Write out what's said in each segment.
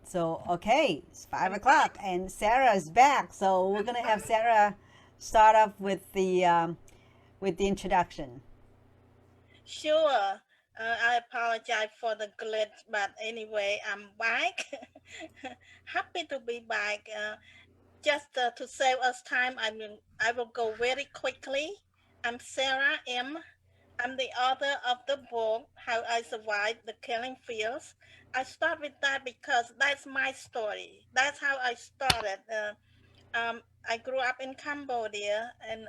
So, okay, it's 5 o'clock and Sarah is back. So we're going to have Sarah start off with the introduction. Sure. I apologize for the glitch, but anyway, I'm back. Happy to be back. Just to save us time, I will go very quickly. I'm Sarah M. I'm the author of the book How I Survived the Killing Fields. I start with that because that's my story. That's how I started. I grew up in Cambodia and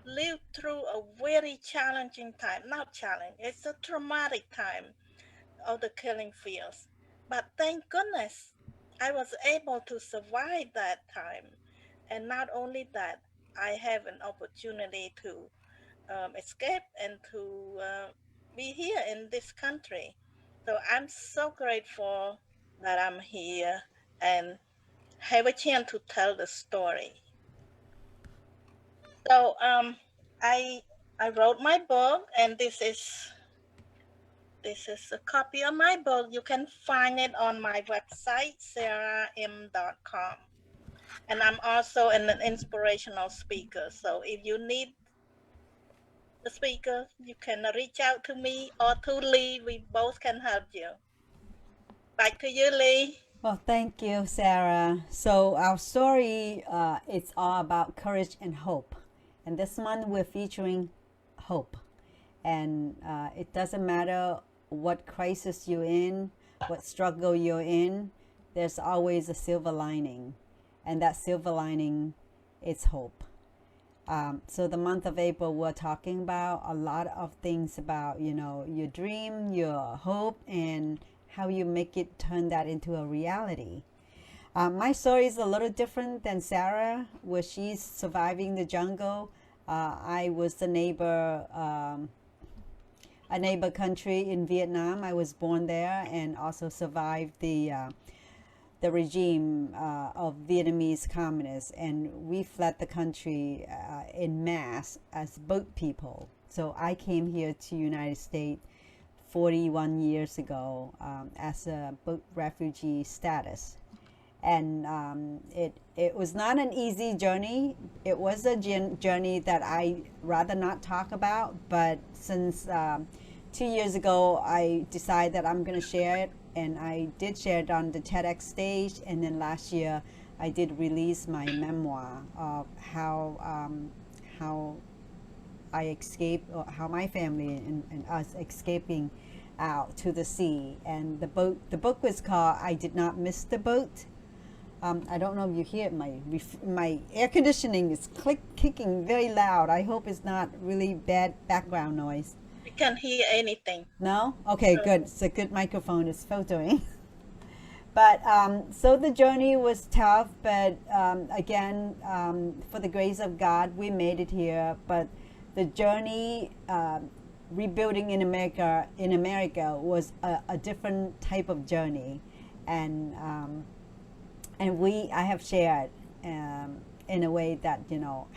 lived through a very challenging time. Not challenging, it's a traumatic time of the killing fields. But thank goodness I was able to survive that time. And not only that, I have an opportunity to escape and to be here in this country. So I'm so grateful that I'm here and have a chance to tell the story. So I I wrote my book, and this is a copy of my book. You can find it on my website, sarahm.com. And I'm also an inspirational speaker. So if you need a speaker, you can reach out to me or to Lee. We both can help you. Back to you, Lee. Well, thank you, Sarah. So our story, it's all about courage and hope. And this month we're featuring hope. And it doesn't matter what crisis you're in, what struggle you're in, there's always a silver lining. And that silver lining is hope. So the month of April, we're talking about a lot of things about, your dream, your hope, and how you make it turn that into a reality. My story is a little different than Sarah, where she's surviving the jungle. I was the neighbor, a neighbor country in Vietnam. I was born there and also survived the regime of Vietnamese communists, and we fled the country in mass as boat people. So I came here to United States 41 years ago as a boat refugee status. And it was not an easy journey. It was a journey that I rather not talk about, but since 2 years ago I decided that I'm going to share it, and I did share it on the TEDx stage, and then last year I did release my memoir of how I escaped, or how my family and us escaping out to the sea. And the book was called I Did Not Miss the Boat. I don't know if you hear it. My air conditioning is kicking very loud. I hope it's not really bad background noise. You can hear anything. No? Okay, good. It's a good microphone. It's filtering. But so the journey was tough, but again, for the grace of God, we made it here. But the journey rebuilding in America was a different type of journey, and I have shared in a way that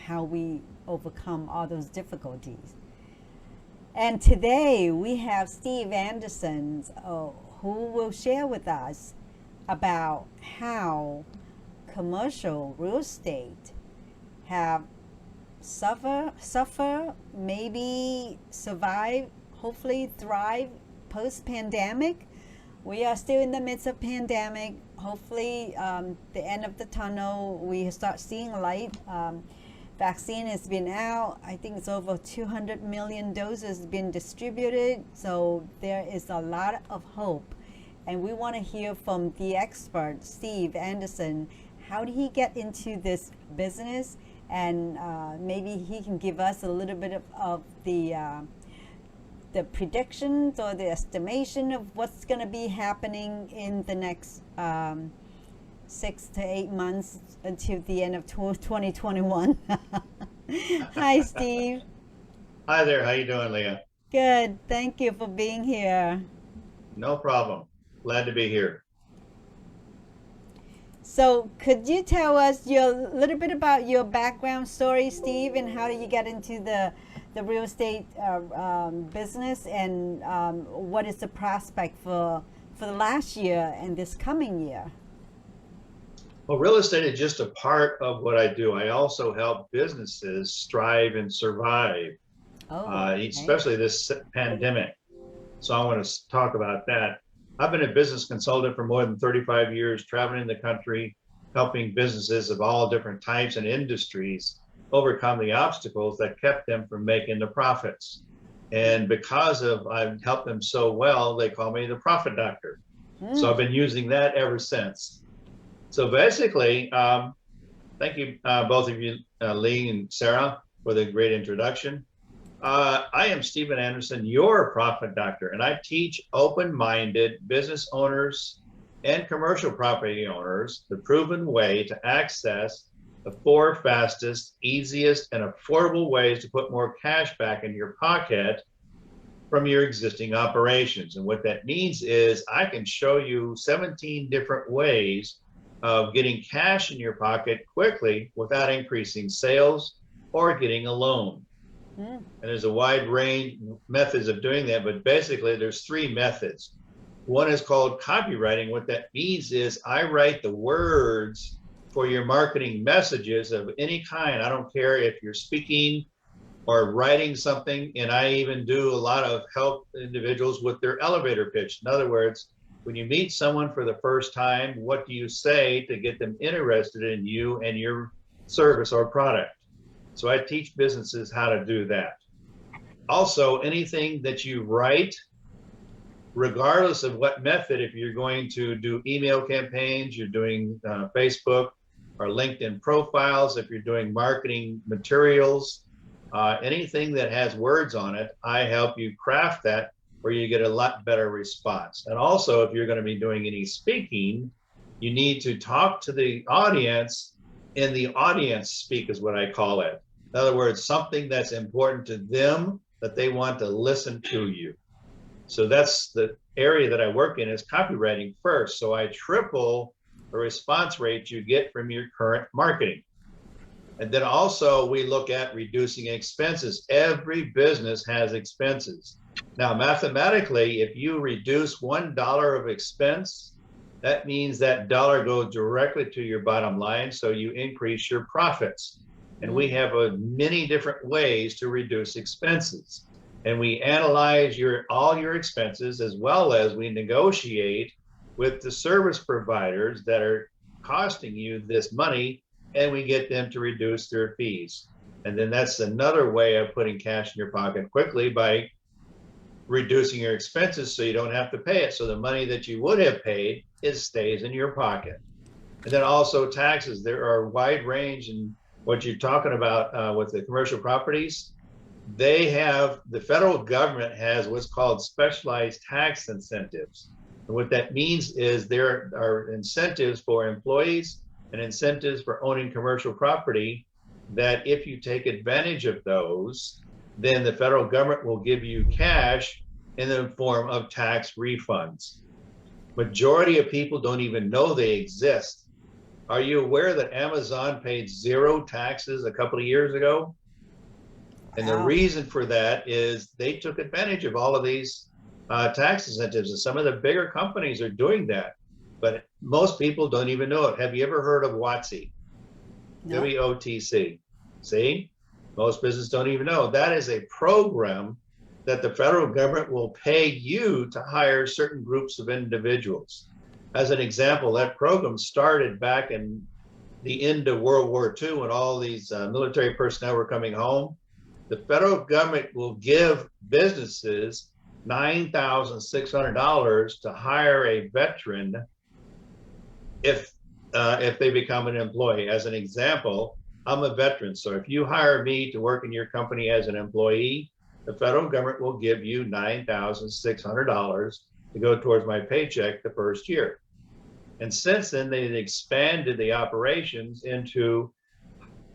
how we overcome all those difficulties. And today we have Steve Anderson, who will share with us about how commercial real estate have suffer, maybe survive, hopefully thrive post-pandemic. We are still in the midst of pandemic. Hopefully, the end of the tunnel, we start seeing light. Vaccine has been out. I think it's over 200 million doses been distributed. So there is a lot of hope. And we want to hear from the expert, Steve Anderson. How did he get into this business? And maybe he can give us a little bit of the predictions or the estimation of what's going to be happening in the next 6 to 8 months until the end of 2021. Hi, Steve. Hi there. How you doing, Leah? Good. Thank you for being here. No problem. Glad to be here. So could you tell us a little bit about your background story, Steve, and how did you get into the real estate business, and what is the prospect for the last year and this coming year? Well, real estate is just a part of what I do. I also help businesses strive and survive, Oh, okay. especially this pandemic. So I want to talk about that. I've been a business consultant for more than 35 years, traveling the country, helping businesses of all different types and industries overcome the obstacles that kept them from making the profits. And because of I've helped them so well, they call me the profit doctor. So I've been using that ever since. So basically, thank you, both of you, Lee and Sarah, for the great introduction. I am Stephen Anderson, your profit doctor, and I teach open-minded business owners and commercial property owners the proven way to access the 4 fastest, easiest, and affordable ways to put more cash back in your pocket from your existing operations. And what that means is I can show you 17 different ways of getting cash in your pocket quickly without increasing sales or getting a loan. And there's a wide range of methods of doing that, but basically there's 3 methods. One is called copywriting. What that means is I write the words for your marketing messages of any kind. I don't care if you're speaking or writing something, and I even do a lot of help individuals with their elevator pitch. In other words, when you meet someone for the first time, what do you say to get them interested in you and your service or product? So I teach businesses how to do that. Also, anything that you write, regardless of what method, if you're going to do email campaigns, you're doing Facebook or LinkedIn profiles, if you're doing marketing materials, anything that has words on it, I help you craft that where you get a lot better response. And also, if you're going to be doing any speaking, you need to talk to the audience in the audience speak is what I call it. In other words, something that's important to them that they want to listen to you. So that's the area that I work in is copywriting first. So I triple the response rate you get from your current marketing. And then also we look at reducing expenses. Every business has expenses. Now, mathematically, if you reduce $1 of expense, that means that dollar goes directly to your bottom line, so you increase your profits. And we have many different ways to reduce expenses. And we analyze all your expenses, as well as we negotiate with the service providers that are costing you this money, and we get them to reduce their fees. And then that's another way of putting cash in your pocket quickly, by reducing your expenses so you don't have to pay it. So the money that you would have paid, it stays in your pocket. And then also taxes. There are a wide range in what you're talking about with the commercial properties. The federal government has what's called specialized tax incentives. And what that means is there are incentives for employees and incentives for owning commercial property that if you take advantage of those, then the federal government will give you cash in the form of tax refunds. Majority of people don't even know they exist. Are you aware that Amazon paid 0 taxes a couple of years ago? And the reason for that is they took advantage of all of these tax incentives, and some of the bigger companies are doing that, but most people don't even know it. Have you ever heard of WOTC? No. WOTC. See? Most businesses don't even know. That is a program that the federal government will pay you to hire certain groups of individuals. As an example, that program started back in the end of World War II when all these military personnel were coming home. The federal government will give businesses $9,600 to hire a veteran if they become an employee. As an example, I'm a veteran, so if you hire me to work in your company as an employee, the federal government will give you $9,600 to go towards my paycheck the first year. And since then, they've expanded the operations into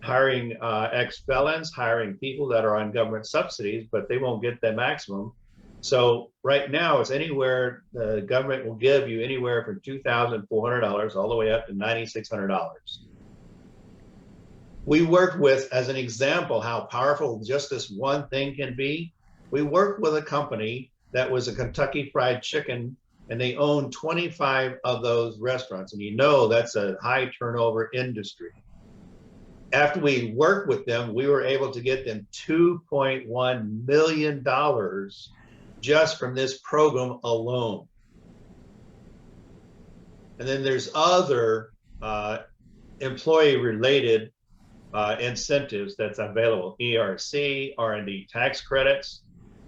hiring ex-felons, hiring people that are on government subsidies, but they won't get the maximum. So right now, it's anywhere, the government will give you anywhere from $2,400 all the way up to $9,600. We worked with, as an example, how powerful just this one thing can be. We worked with a company that was a Kentucky Fried Chicken and they own 25 of those restaurants. And you know that's a high turnover industry. After we worked with them, we were able to get them $2.1 million just from this program alone. And then there's other employee-related incentives that's available, ERC, R&D tax credits.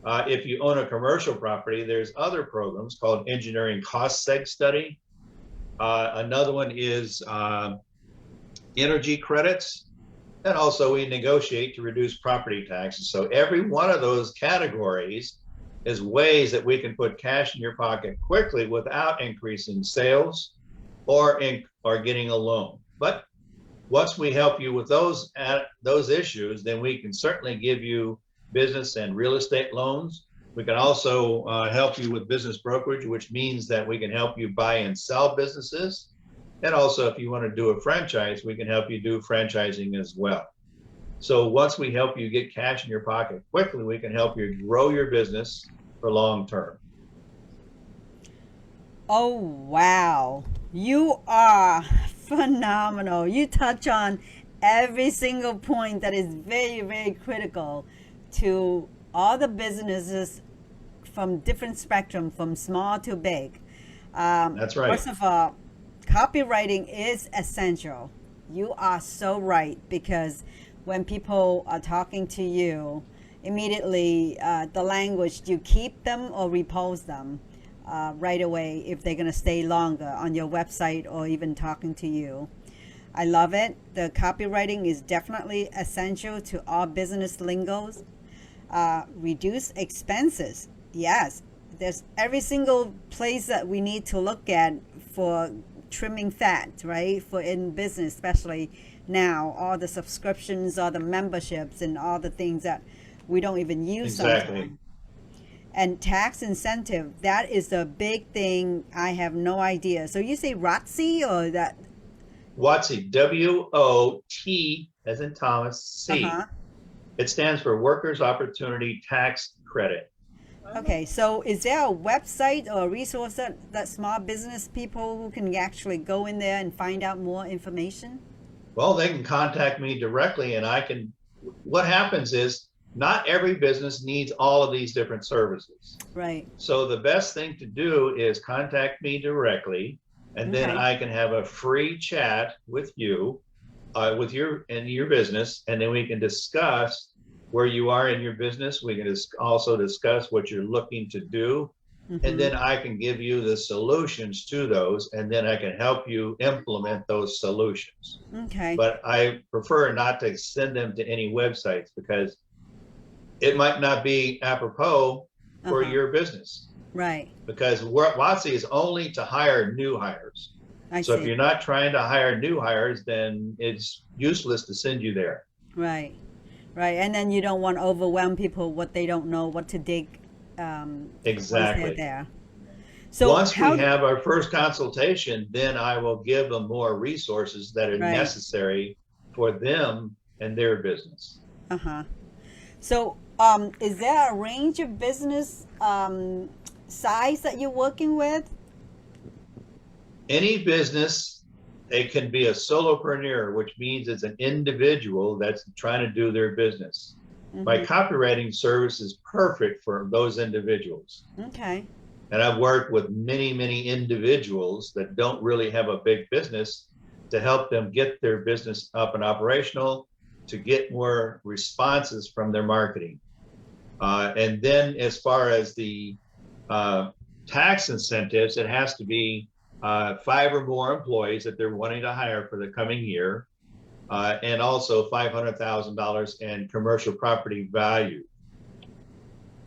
If you own a commercial property, there's other programs called Engineering Cost Seg Study. Another one is energy credits. And also we negotiate to reduce property taxes. So every one of those categories is ways that we can put cash in your pocket quickly without increasing sales or getting a loan. But once we help you with those issues, then we can certainly give you business and real estate loans. We can also help you with business brokerage, which means that we can help you buy and sell businesses. And also, if you want to do a franchise, we can help you do franchising as well. So once we help you get cash in your pocket quickly, we can help you grow your business for long term. Oh, wow. You are phenomenal. You touch on every single point that is very, very critical to all the businesses from different spectrum, from small to big. That's right. First of all, copywriting is essential. You are so right, because when people are talking to you, immediately the language, do you keep them or repulse them right away if they're going to stay longer on your website or even talking to you? I love it. The copywriting is definitely essential to all business lingos. Reduce expenses. Yes, there's every single place that we need to look at for trimming fat, right? For in business, especially now, all the subscriptions, all the memberships, and all the things that we don't even use Exactly. sometimes. And tax incentive, that is the big thing. I have no idea. So you say ROTC or that? WOTC, W-O-T as in Thomas, C. It stands for Workers' Opportunity Tax Credit. Okay, so is there a website or a resource that small business people who can actually go in there and find out more information? Well, they can contact me directly, and what happens is not every business needs all of these different services. Right. So the best thing to do is contact me directly, and then I can have a free chat with you, with your business, and then we can discuss where you are in your business. We can also discuss what you're looking to do, and then I can give you the solutions to those, and then I can help you implement those solutions. Okay. But I prefer not to send them to any websites because it might not be apropos for your business. Right. Because WOTC is only to hire new hires. So if you're not trying to hire new hires, then it's useless to send you there. Right. Right. And then you don't want to overwhelm people what they don't know what to dig. Exactly. Once they're there. So once we have our first consultation, then I will give them more resources that are necessary for them and their business. So is there a range of business size that you're working with? Any business, it can be a solopreneur, which means it's an individual that's trying to do their business. My copywriting service is perfect for those individuals. Okay. And I've worked with many, many individuals that don't really have a big business to help them get their business up and operational, to get more responses from their marketing. And then as far as the tax incentives, it has to be 5 or more employees that they're wanting to hire for the coming year, and also $500,000 in commercial property value.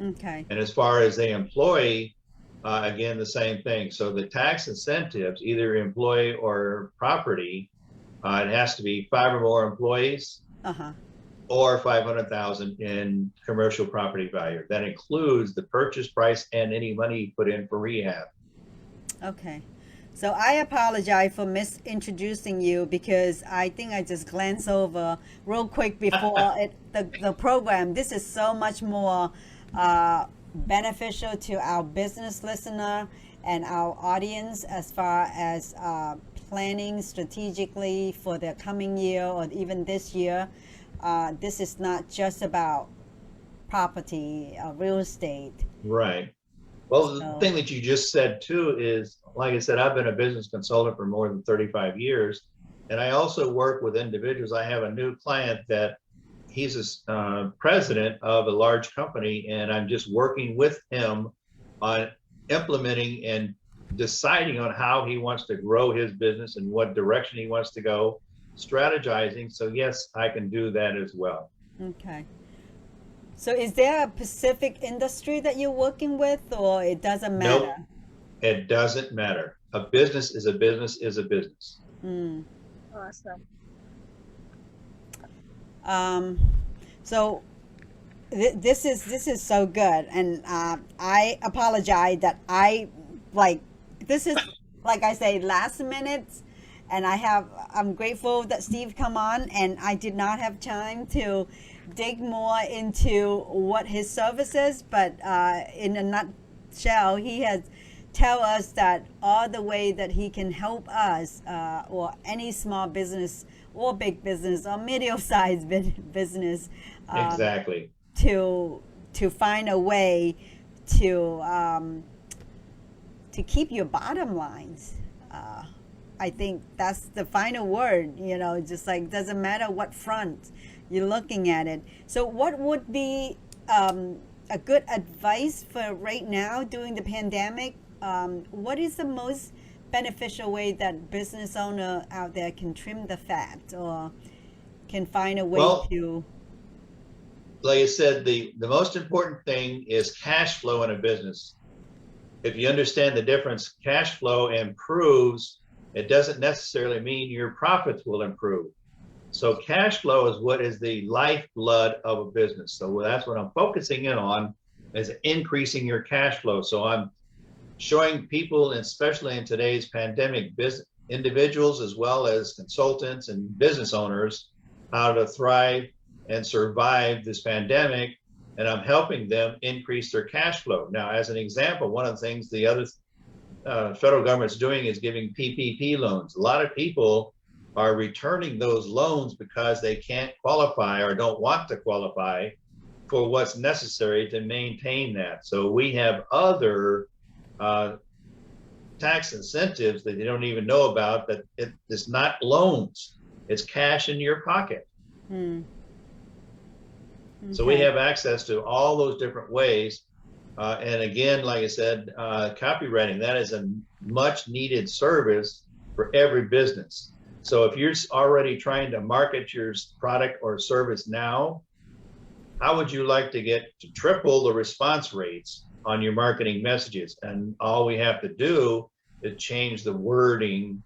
Okay. And as far as the employee, again, the same thing. So the tax incentives, either employee or property, it has to be 5 or more employees, or 500,000 in commercial property value. That includes the purchase price and any money you put in for rehab. Okay. So I apologize for misintroducing you because I think I just glanced over real quick before the program. This is so much more beneficial to our business listener and our audience as far as planning strategically for the coming year or even this year. This is not just about property, real estate. Right. Well, the So, thing that you just said too is, like I said, I've been a business consultant for more than 35 years. And I also work with individuals. I have a new client that he's a president of a large company, and I'm just working with him on implementing and deciding on how he wants to grow his business and what direction he wants to go, strategizing. So yes, I can do that as well. okay. So is there a specific industry that you're working with, or it doesn't Nope, matter? it doesn't matter. A business is a business is a business. Mm. Awesome. So this is so good, and I apologize that this is, like I say, last minute, and I'm grateful that Steve come on, and I did not have time to dig more into what his service is, but in a nutshell, he has tell us that all the way that he can help us or any small business or big business or medium-sized business Exactly. to find a way to keep your bottom lines. I think that's the final word, just like doesn't matter what front you're looking at it. So what would be a good advice for right now during the pandemic? What is the most beneficial way that business owner out there can trim the fat or can find a way to? Like I said, the most important thing is cash flow in a business. If you understand the difference, cash flow improves. It doesn't necessarily mean your profits will improve. So cash flow is what is the lifeblood of a business. So that's what I'm focusing in on, is increasing your cash flow. So I'm showing people, especially in today's pandemic, business individuals as well as consultants and business owners, how to thrive and survive this pandemic. And I'm helping them increase their cash flow. Now, as an example, one of the things the other federal government's doing is giving PPP loans. A lot of people are returning those loans because they can't qualify or don't want to qualify for what's necessary to maintain that. So we have other tax incentives that they don't even know about, that it's not loans, it's cash in your pocket. Okay. So we have access to all those different ways. And again, like I said, copywriting, that is a much needed service for every business. So if you're already trying to market your product or service now, how would you like to get to triple the response rates on your marketing messages? And all we have to do is change the wording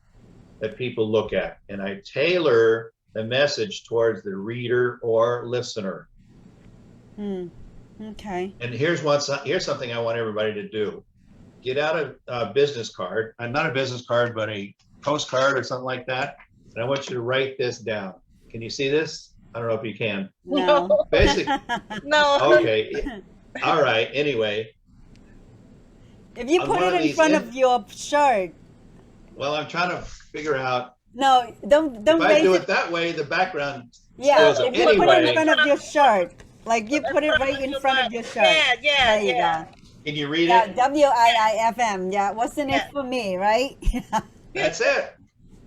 that people look at. And I tailor the message towards the reader or listener. Okay. And here's something I want everybody to do. Get out a business card, not a business card, but a postcard or something like that. And I want you to write this down. Can you see this? I don't know if you can. No. Basically. No. Okay. All right. Anyway. If you put it in front of your shirt. Well, I'm trying to figure out. No, don't. If I do it that way, the background. Yeah, if you anyway. put it in front of your shirt, like you put it right in front of your shirt. Yeah. There you go. Can you read Yeah, it? WIIFM. Yeah, what's in it for me, right? That's it.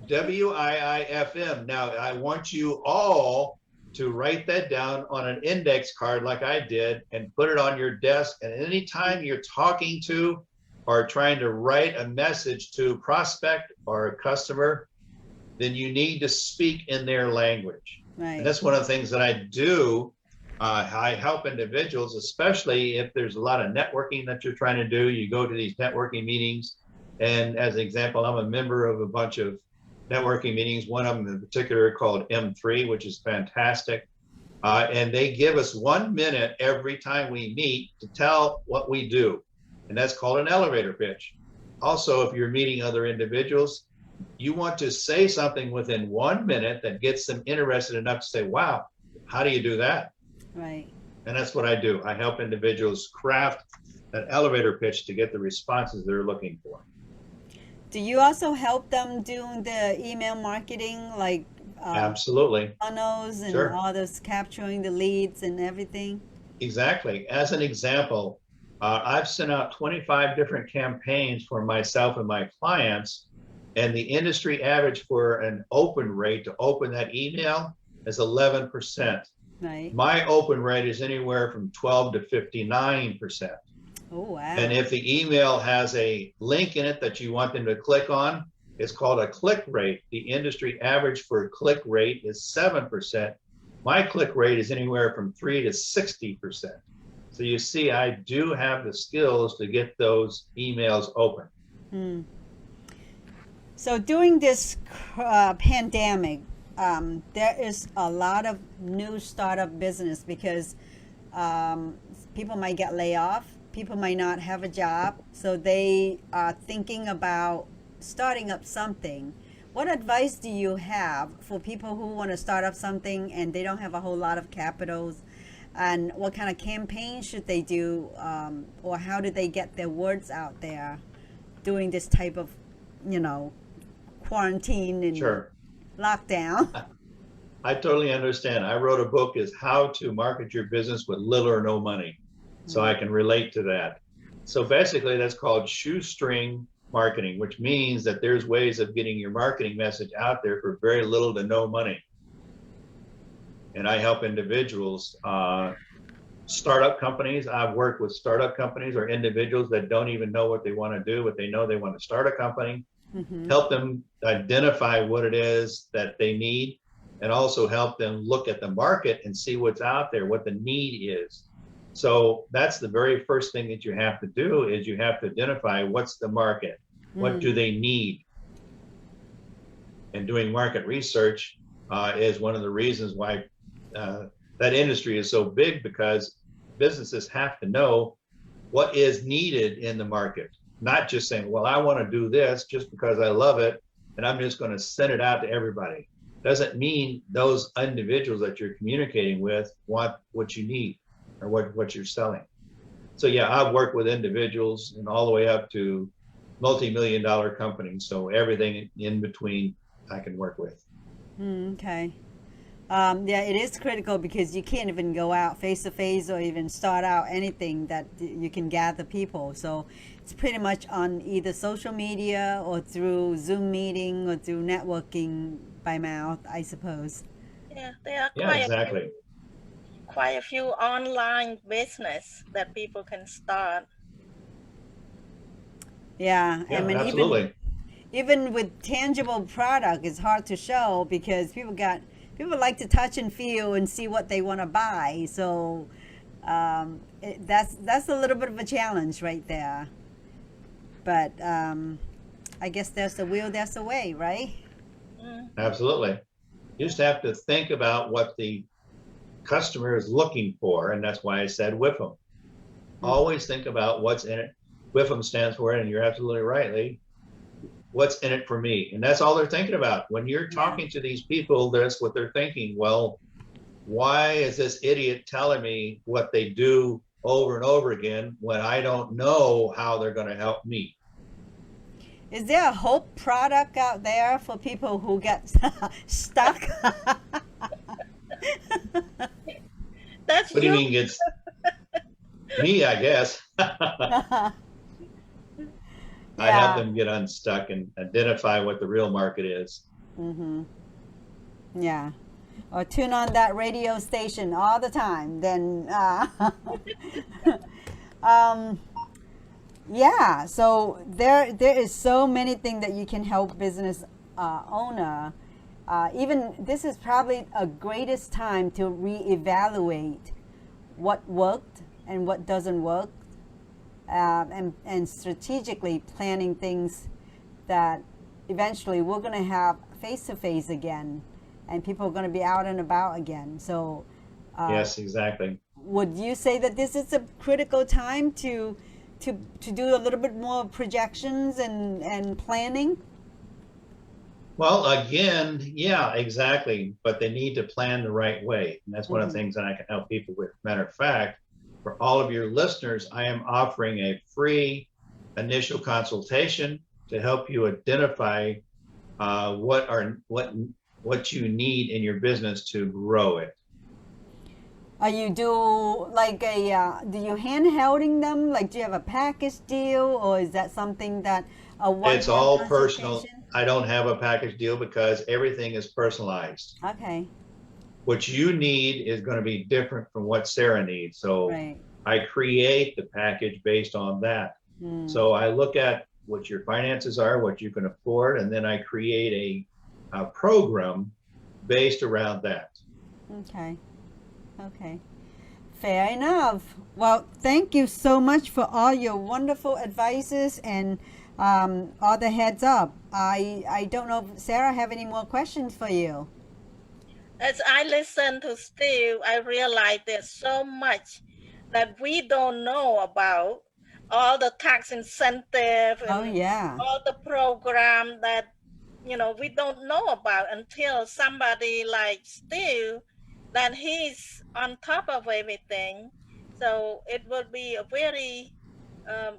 WIIFM. Now, I want you all to write that down on an index card like I did and put it on your desk. And anytime you're talking to or trying to write a message to a prospect or a customer, then you need to speak in their language. Right. And that's one of the things that I do. I help individuals, especially if there's a lot of networking that you're trying to do. You go to these networking meetings. And as an example, I'm a member of a bunch of networking meetings, one of them in particular called M3, which is fantastic. And they give us 1 minute every time we meet to tell what we do. And that's called an elevator pitch. Also, if you're meeting other individuals, you want to say something within 1 minute that gets them interested enough to say, wow, how do you do that? Right. And that's what I do. I help individuals craft an elevator pitch to get the responses they're looking for. Do you also help them doing the email marketing, like Absolutely. funnels and Sure. all those capturing the leads and everything? Exactly. As an example, I've sent out 25 different campaigns for myself and my clients, and the industry average for an open rate to open that email is 11%. Right. My open rate is anywhere from 12 to 59%. Oh, wow. And if the email has a link in it that you want them to click on, it's called a click rate. The industry average for click rate is 7%. My click rate is anywhere from 3 to 60%. So you see, I do have the skills to get those emails open. Hmm. So during this pandemic, there is a lot of new startup business because people might get laid off, people might not have a job, so they are thinking about starting up something. What advice do you have for people who want to start up something and they don't have a whole lot of capitals? And what kind of campaign should they do, or how do they get their words out there during this type of, quarantine and Sure. lockdown? I totally understand. I wrote a book is how to market your business with little or no money. So I can relate to that. So basically that's called shoestring marketing, which means that there's ways of getting your marketing message out there for very little to no money. And I help individuals, startup companies. I've worked with startup companies or individuals that don't even know what they want to do, but they know they want to start a company, help them identify what it is that they need, and also help them look at the market and see what's out there, what the need is. So that's the very first thing that you have to do is you have to identify what's the market, what do they need? And doing market research is one of the reasons why that industry is so big, because businesses have to know what is needed in the market, not just saying, well, I want to do this just because I love it and I'm just going to send it out to everybody. Doesn't mean those individuals that you're communicating with want what you need or what you're selling. So yeah, I've worked with individuals and all the way up to multi-million-dollar companies. So everything in between I can work with. Okay. Yeah, it is critical because you can't even go out face to face or even start out anything that you can gather people. So it's pretty much on either social media or through Zoom meeting or through networking by mouth, I suppose. Yeah, there are Yeah, exactly. quite a few online business that people can start. Yeah, Yeah, I mean, absolutely. even with tangible product, it's hard to show because people like to touch and feel and see what they want to buy. So that's a little bit of a challenge right there. But I guess there's the will, there's the way, right? Absolutely. You just have to think about what the customer is looking for, and that's why I said WIFM. Always think about what's in it. WIFM stands for, and you're absolutely right, Lee, what's in it for me? And that's all they're thinking about. When you're talking to these people, that's what they're thinking. Well, why is this idiot telling me what they do over and over again when I don't know how they're going to help me? Is there a hope product out there for people who get stuck? That's What do you you. mean it's me, I guess. I help them get unstuck and identify what the real market is. Yeah. Or tune on that radio station all the time. Then, yeah. So there is so many things that you can help business owner. Even this is probably a greatest time to reevaluate what worked and what doesn't work, and strategically planning things that eventually we're going to have face-to-face again, and people are going to be out and about again. So Yes, exactly. would you say that this is a critical time to do a little bit more projections and planning? Well, again, yeah, exactly. But they need to plan the right way. And that's one of the things that I can help people with. Matter of fact, for all of your listeners, I am offering a free initial consultation to help you identify what you need in your business to grow it. You do like do you handholding them? Like, do you have a package deal, or is that something that a one-time It's all personal. consultation? I don't have a package deal because everything is personalized. Okay, What you need is going to be different from what Sarah needs. So right. I create the package based on that. So I look at what your finances are, what you can afford, and then I create a program based around that. Okay. Okay. Fair enough. Well, thank you so much for all your wonderful advices and all the heads up. I don't know if Sarah have any more questions for you. As I listen to Steve, I realize there's so much that we don't know about, all the tax incentive Oh and yeah. all the program that, you know, we don't know about until somebody like Steve, that he's on top of everything. So it would be a very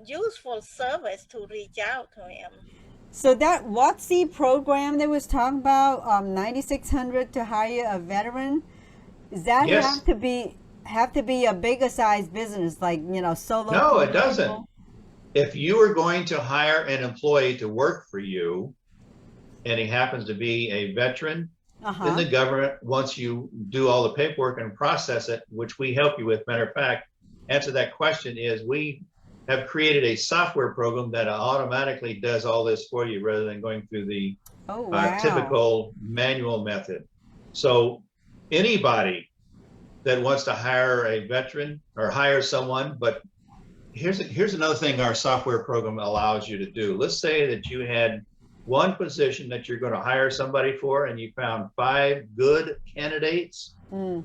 useful service to reach out to him. So that WotC program that was talking about, 9,600 to hire a veteran, does that Yes. have to be a bigger size business, like, you know, solo? No, it doesn't. If you are going to hire an employee to work for you, and he happens to be a veteran, then the government, once you do all the paperwork and process it, which we help you with, matter of fact, answer that question is we have created a software program that automatically does all this for you rather than going through the typical manual method. So anybody that wants to hire a veteran or hire someone, but here's another thing our software program allows you to do. Let's say that you had one position that you're going to hire somebody for and you found 5 good candidates.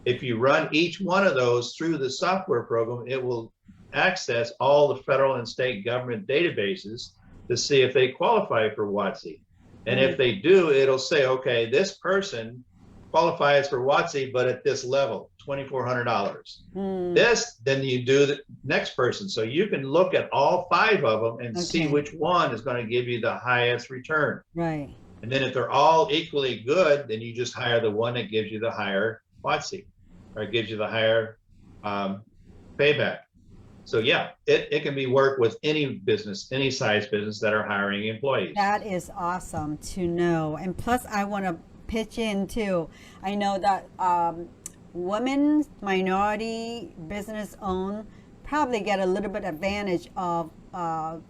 If you run each one of those through the software program, it will access all the federal and state government databases to see if they qualify for WotC. And if they do, it'll say, okay, this person qualifies for WotC, but at this level, $2,400. This, then you do the next person. So you can look at all 5 of them and see which one is going to give you the highest return. Right. And then if they're all equally good, then you just hire the one that gives you the higher WotC, or it gives you the higher payback. So yeah, it can be worked with any business, any size business that are hiring employees. That is awesome to know. And plus, I want to pitch in too. I know that women, minority, business owned probably get a little bit advantage of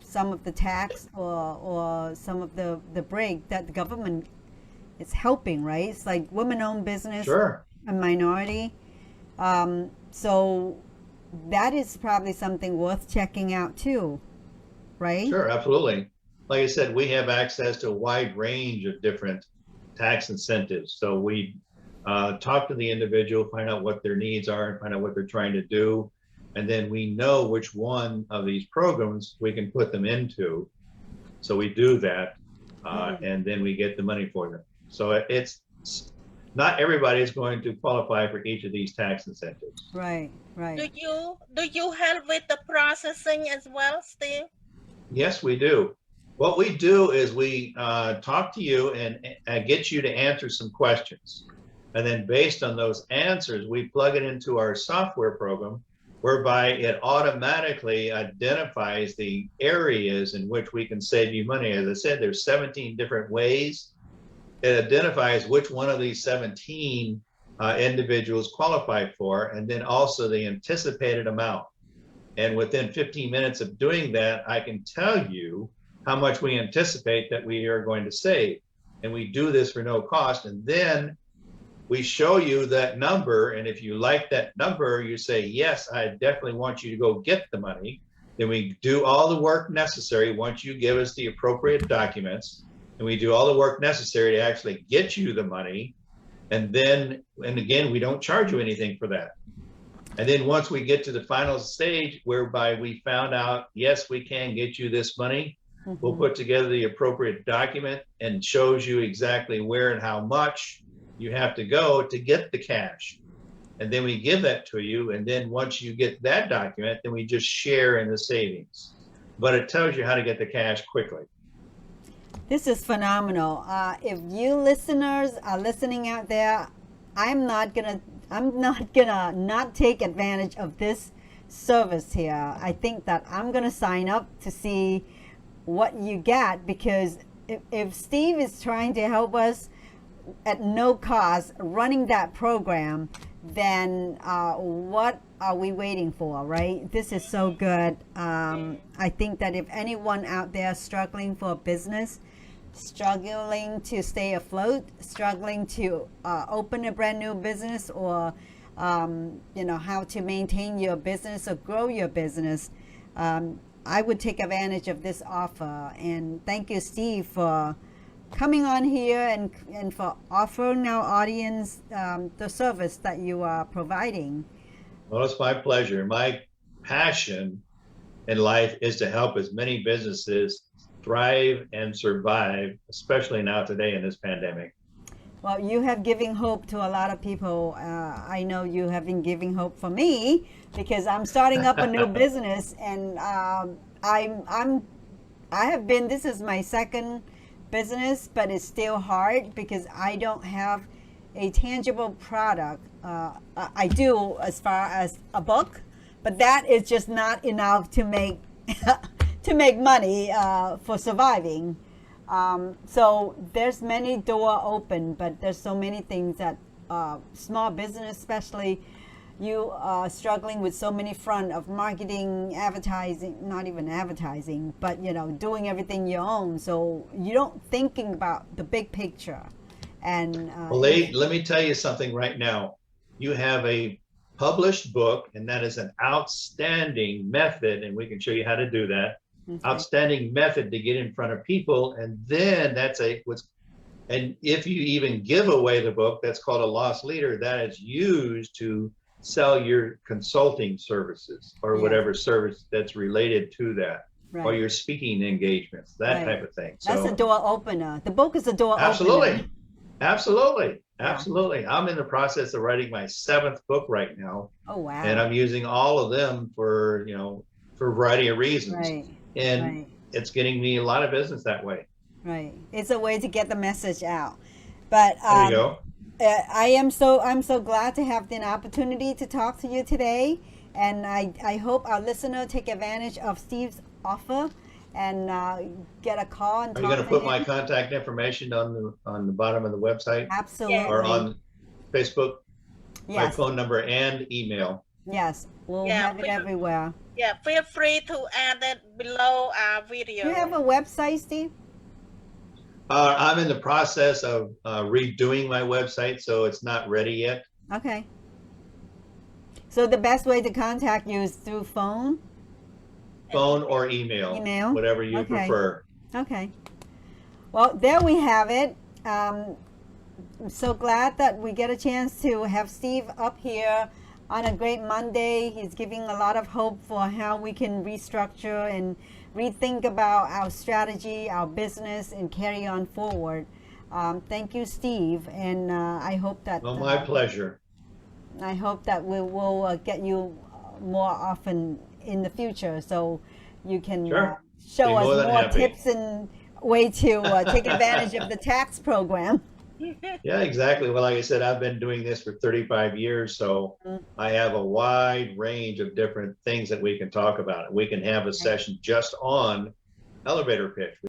some of the tax or some of the break that the government is helping, right? It's like women-owned business and minority. So that is probably something worth checking out too, right? Sure, absolutely. Like I said, we have access to a wide range of different tax incentives. So we talk to the individual, find out what their needs are and find out what they're trying to do. And then we know which one of these programs we can put them into. So we do that and then we get the money for them. So it's not everybody is going to qualify for each of these tax incentives. Right, right. Do you help with the processing as well, Steve? Yes, we do. What we do is we talk to you and get you to answer some questions. And then based on those answers, we plug it into our software program, whereby it automatically identifies the areas in which we can save you money. As I said, there's 17 different ways. It identifies which one of these 17 individuals qualify for, and then also the anticipated amount. And within 15 minutes of doing that, I can tell you how much we anticipate that we are going to save. And we do this for no cost. And then we show you that number. And if you like that number, you say, yes, I definitely want you to go get the money. Then we do all the work necessary once you give us the appropriate documents. And we do all the work necessary to actually get you the money. And then, and again, we don't charge you anything for that. And then once we get to the final stage, whereby we found out, yes, we can get you this money, we'll put together the appropriate document and shows you exactly where and how much you have to go to get the cash. and then we give that to you. And then once you get that document, then we just share in the savings. But it tells you how to get the cash quickly. This is phenomenal. If you listeners are listening out there, I'm not gonna not take advantage of this service here. I think that I'm gonna sign up to see what you get, because if Steve is trying to help us at no cost running that program, then what are we waiting for, right? This is so good. I think that if anyone out there struggling for a business, struggling to stay afloat, struggling to open a brand new business, or how to maintain your business or grow your business, I would take advantage of this offer. And thank you, Steve, for coming on here and for offering our audience the service that you are providing. Well, it's my pleasure. My passion in life is to help as many businesses thrive and survive, especially now today in this pandemic. Well, you have given hope to a lot of people. I know you have been giving hope for me, because I'm starting up a new business, and this is my second business, but it's still hard because I don't have a tangible product. I do, as far as a book, but that is just not enough to make to make money for surviving. So there's many door open, but there's so many things that small business, especially, you are struggling with so many front of marketing, advertising, not even advertising, but doing everything your own. So you don't thinking about the big picture. And well, let me tell you something right now. You have a published book, and that is an outstanding method, and we can show you how to do that. Okay. Outstanding method to get in front of people, and then and if you even give away the book, that's called a lost leader. That is used to sell your consulting services or whatever service that's related to that, or your speaking engagements, that type of thing. That's a door opener. The book is a door opener. Absolutely. I'm in the process of writing my 7th book right now. Oh, wow. And I'm using all of them for for a variety of reasons. Right. And it's getting me a lot of business that way. Right. It's a way to get the message out. But there you go. I'm so glad to have the opportunity to talk to you today, and I hope our listener take advantage of Steve's offer and get a call and talk to him. Are you going to put my contact information on the bottom of the website? Absolutely. Or on Facebook? Yes. My phone number and email. Yes, we'll have it everywhere. Yeah, feel free to add it below our video. Do you have a website, Steve? I'm in the process of redoing my website, so it's not ready yet. Okay. So the best way to contact you is through phone? Phone or email. Email? Whatever you prefer. Okay. Well, there we have it. I'm so glad that we get a chance to have Steve up here on a great Monday. He's giving a lot of hope for how we can restructure and rethink about our strategy, our business, and carry on forward. Thank you, Steve, and I hope that... Well, my pleasure. I hope that we will get you more often in the future, so you can show us more tips and way to take advantage of the tax program. Yeah, exactly. Well, like I said, I've been doing this for 35 years, so I have a wide range of different things that we can talk about. We can have a session just on elevator pitch.